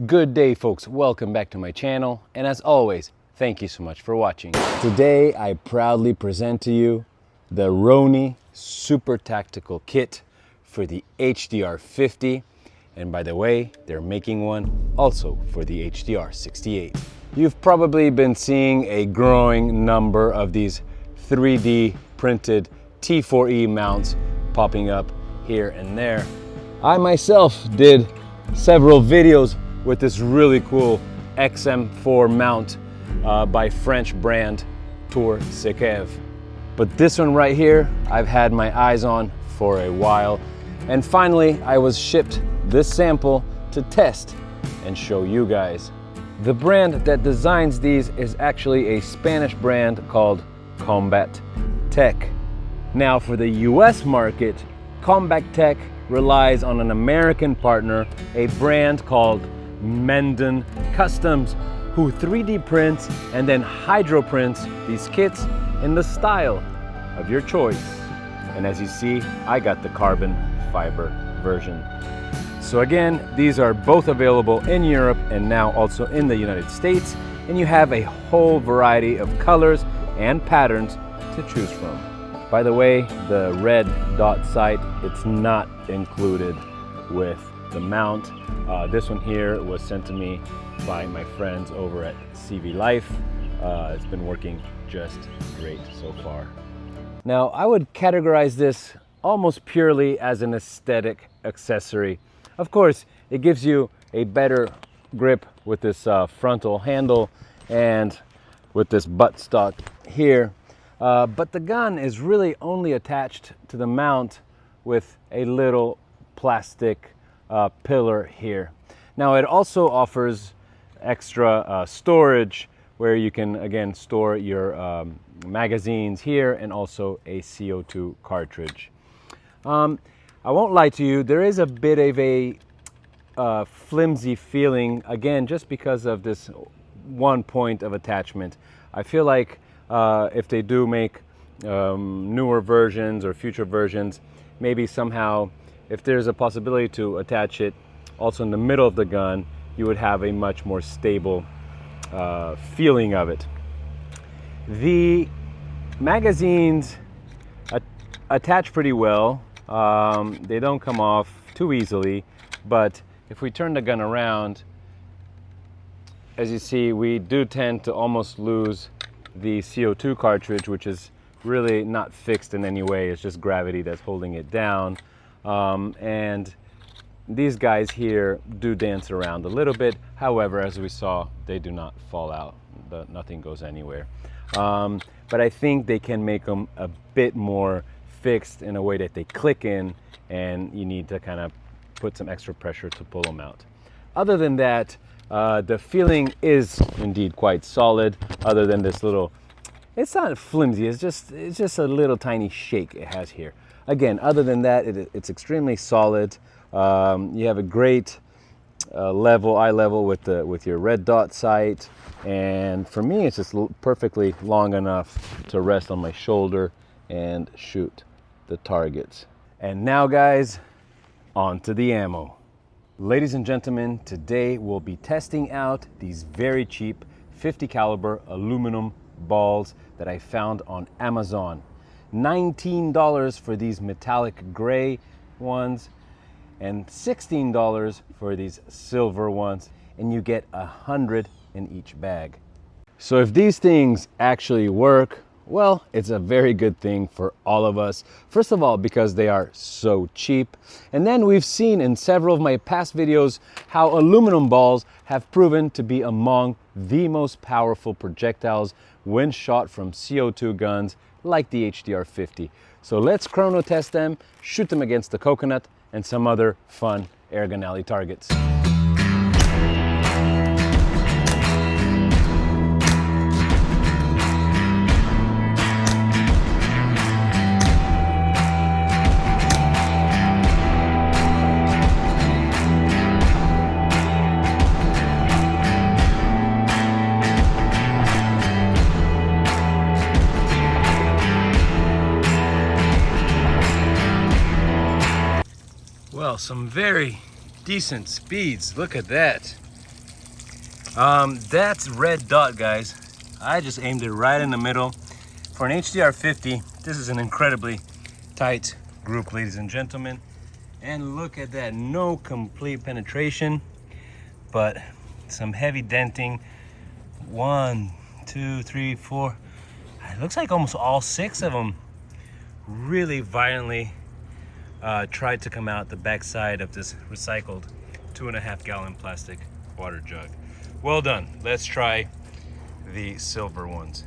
Good day, folks. Welcome back to my channel. And as always, thank you so much for watching. Today, I proudly present to you the Roni Super-Tactical Kit for the HDR 50. And by the way, they're making one also for the HDR 68. You've probably been seeing a growing number of these 3D printed T4E mounts popping up here and there. I myself did several videos with this really cool XM4 mount by French brand Tour Sekev. But this one right here, I've had my eyes on for a while. And finally, I was shipped this sample to test and show you guys. The brand that designs these is actually a Spanish brand called Combat Tech. Now for the US market, Combat Tech relies on an American partner, a brand called Menden Customs, who 3D prints and then hydro prints these kits in the style of your choice. And as you see, I got the carbon fiber version. So again, these are both available in Europe and now also in the United States, and you have a whole variety of colors and patterns to choose from. By the way, the red dot sight, it's not included with the mount. This one here was sent to me by my friends over at CV Life. It's been working just great so far. Now, I would categorize this almost purely as an aesthetic accessory. Of course, it gives you a better grip with this frontal handle and with this buttstock here. But the gun is really only attached to the mount with a little plastic pillar here. Now it also offers extra storage where you can again store your magazines here and also a CO2 cartridge. I won't lie to you, there is a bit of a flimsy feeling, again, just because of this one point of attachment. I feel like if they do make newer versions or future versions, maybe somehow, if there's a possibility to attach it also in the middle of the gun, you would have a much more stable feeling of it. The magazines attach pretty well. They don't come off too easily, but if we turn the gun around, as you see, we do tend to almost lose the CO2 cartridge, which is really not fixed in any way. It's just gravity that's holding it down. And these guys here do dance around a little bit. However, as we saw, they do not fall out. Nothing goes anywhere. But I think they can make them a bit more fixed in a way that they click in and you need to kind of put some extra pressure to pull them out. Other than that, the feeling is indeed quite solid, other than this little, it's not flimsy, it's just a little tiny shake it has here. Again, other than that, it's extremely solid. You have a great eye level with your red dot sight, and for me, it's just perfectly long enough to rest on my shoulder and shoot the targets. And now, guys, on to the ammo. Ladies and gentlemen, today we'll be testing out these very cheap 50 caliber aluminum balls that I found on Amazon. $19 for these metallic gray ones and $16 for these silver ones, and you get 100 in each bag. So if these things actually work, well, it's a very good thing for all of us. First of all, because they are so cheap. And then we've seen in several of my past videos how aluminum balls have proven to be among the most powerful projectiles when shot from CO2 guns like the HDR 50. So let's chrono test them, shoot them against the coconut and some other fun air gun alley targets. Well, some very decent speeds. Look at that. That's red dot, guys. I just aimed it right in the middle. For an HDR 50, this is an incredibly tight group, ladies and gentlemen. And look at that, no complete penetration, but some heavy denting. 1, 2, 3, 4. It looks like almost all 6 of them really violently tried to come out the backside of this recycled 2.5 gallon plastic water jug. Well done. Let's try the silver ones.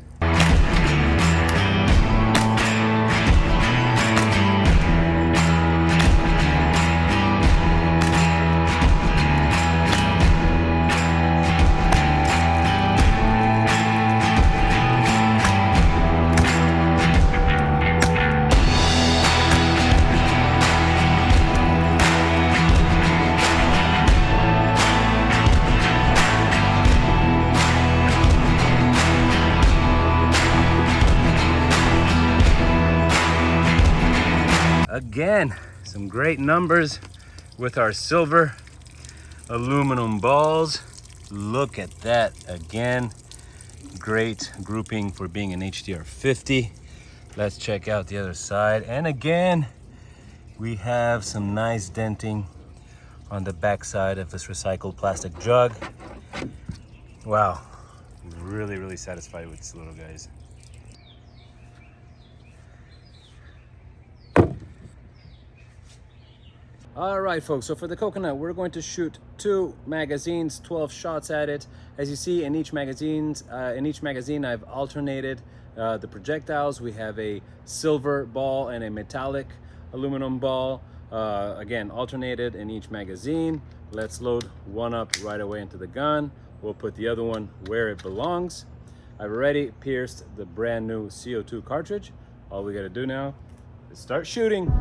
Again, some great numbers with our silver aluminum balls. Look at that again. Great grouping for being an HDR 50. Let's check out the other side. And again, we have some nice denting on the back side of this recycled plastic jug. Wow, really, really satisfied with these little guys. All right, folks, so for the coconut, we're going to shoot 2 magazines, 12 shots at it. As you see, in each magazine, I've alternated the projectiles. We have a silver ball and a metallic aluminum ball, again, alternated in each magazine. Let's load one up right away into the gun. We'll put the other one where it belongs. I've already pierced the brand new CO2 cartridge. All we gotta do now is start shooting.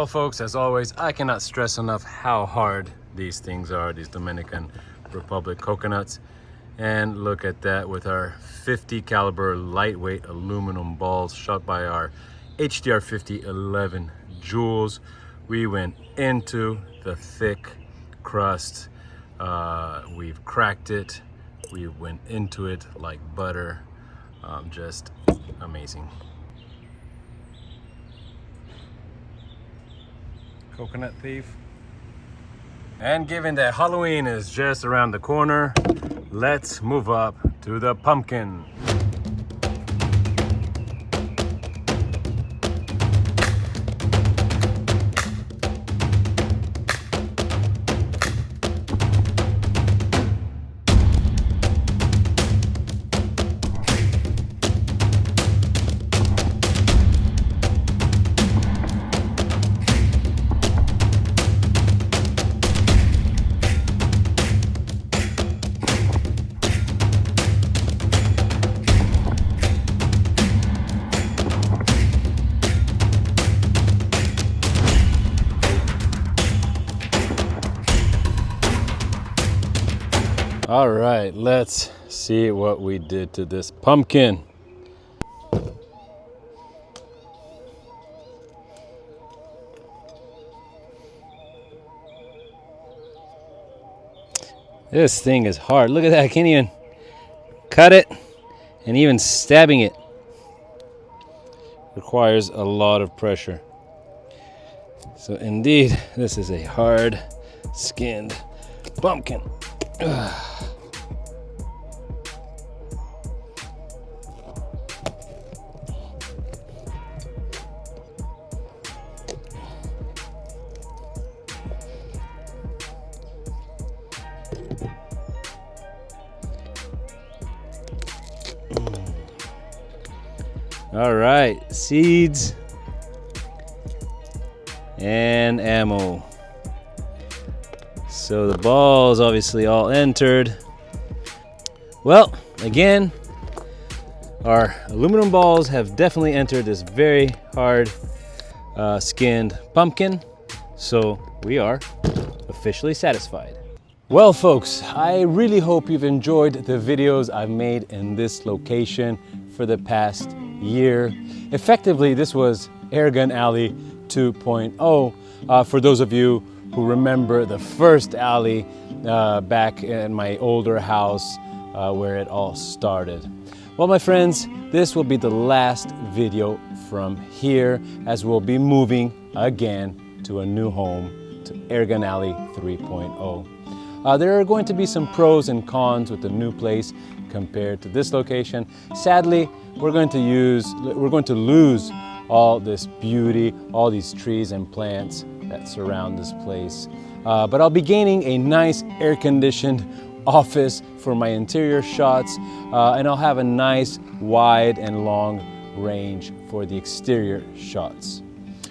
Well, folks, as always, I cannot stress enough how hard these things are, these Dominican Republic coconuts. And look at that with our 50 caliber lightweight aluminum balls shot by our HDR 50 11 joules. We went into the thick crust. We've cracked it. We went into it like butter. Just amazing. Coconut thief. And given that Halloween is just around the corner, let's move up to the pumpkin. All right, let's see what we did to this pumpkin. This thing is hard. Look at that, I can't even cut it, and even stabbing it requires a lot of pressure. So indeed, this is a hard-skinned pumpkin. All right, seeds and ammo. So the balls obviously all entered. Well, again, our aluminum balls have definitely entered this very hard skinned pumpkin. So we are officially satisfied. Well folks, I really hope you've enjoyed the videos I've made in this location for the past year. Effectively, this was Airgun Alley 2.0 for those of you who remember the first alley back in my older house where it all started. Well, my friends, this will be the last video from here as we'll be moving again to a new home, to Airgun Alley 3.0. There are going to be some pros and cons with the new place compared to this location. Sadly, we're going to lose all this beauty, all these trees and plants that surround this place. But I'll be gaining a nice air-conditioned office for my interior shots, and I'll have a nice wide and long range for the exterior shots.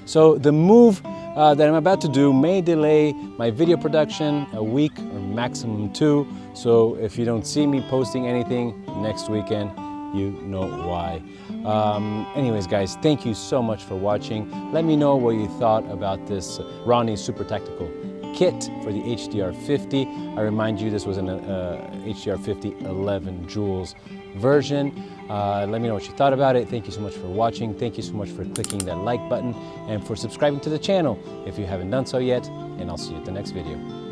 So the move that I'm about to do may delay my video production a week or maximum 2. So if you don't see me posting anything next weekend, you know why. Anyways, guys, thank you so much for watching. Let me know what you thought about this Roni Super-Tactical Kit for the HDR 50. I remind you, this was an HDR 50 11 joules version. Let me know what you thought about it. Thank you so much for watching. Thank you so much for clicking that like button and for subscribing to the channel if you haven't done so yet. And I'll see you at the next video.